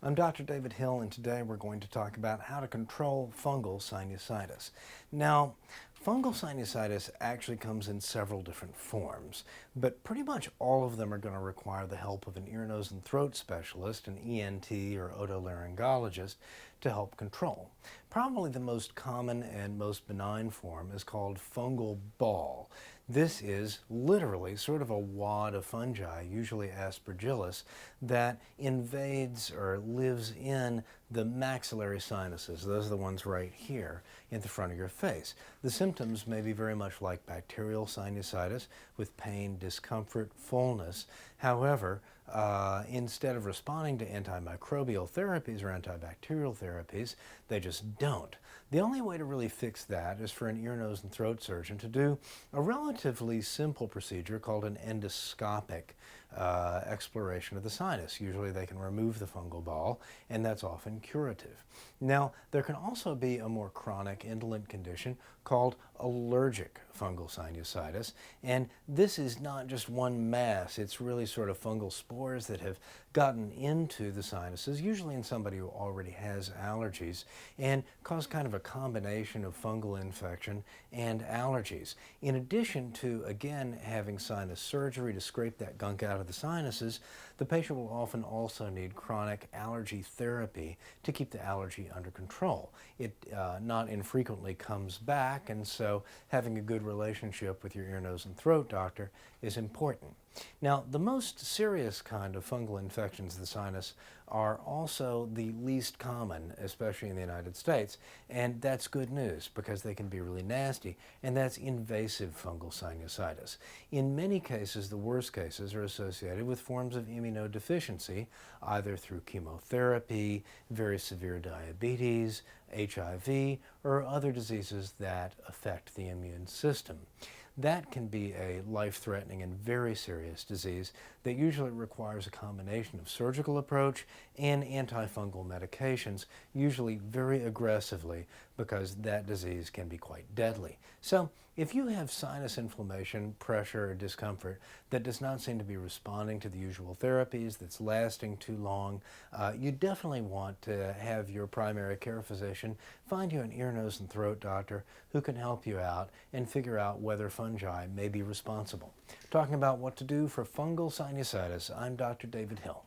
I'm Dr. David Hill, and today we're going to talk about how to control fungal sinusitis. Now, fungal sinusitis actually comes in several different forms, but pretty much all of them are going to require the help of an ear, nose, and throat specialist, an ENT or otolaryngologist, to help control. Probably the most common and most benign form is called fungal ball. This is literally sort of a wad of fungi, usually aspergillus, that invades or lives in the maxillary sinuses. Those are the ones right here in the front of your face. The symptoms may be very much like bacterial sinusitis with pain, discomfort, fullness. However, instead of responding to antimicrobial therapies or antibacterial therapies, they just don't. The only way to really fix that is for an ear, nose, and throat surgeon to do a relatively simple procedure called an endoscopic exploration of the sinus. Usually they can remove the fungal ball, and that's often curative. Now, there can also be a more chronic, indolent condition called allergic fungal sinusitis, and this is not just one mass. It's really sort of fungal spores that have gotten into the sinuses, usually in somebody who already has allergies, and cause kind of a combination of fungal infection and allergies. In addition to, again, having sinus surgery to scrape that gunk out of the sinuses, the patient will often also need chronic allergy therapy to keep the allergy under control. It not infrequently comes back, and so having a good relationship with your ear, nose, and throat doctor is important. Now, the most serious kind of fungal infections of the sinus are also the least common, especially in the United States, and that's good news because they can be really nasty, and that's invasive fungal sinusitis. In many cases, the worst cases are associated with forms of immunodeficiency, either through chemotherapy, very severe diabetes, HIV, or other diseases that affect the immune system. That can be a life-threatening and very serious disease that usually requires a combination of surgical approach and antifungal medications, usually very aggressively, because that disease can be quite deadly. So, if you have sinus inflammation, pressure, or discomfort that does not seem to be responding to the usual therapies, that's lasting too long, you definitely want to have your primary care physician find you an ear, nose, and throat doctor who can help you out and figure out whether fungi may be responsible. Talking about what to do for fungal sinusitis, I'm Dr. David Hill.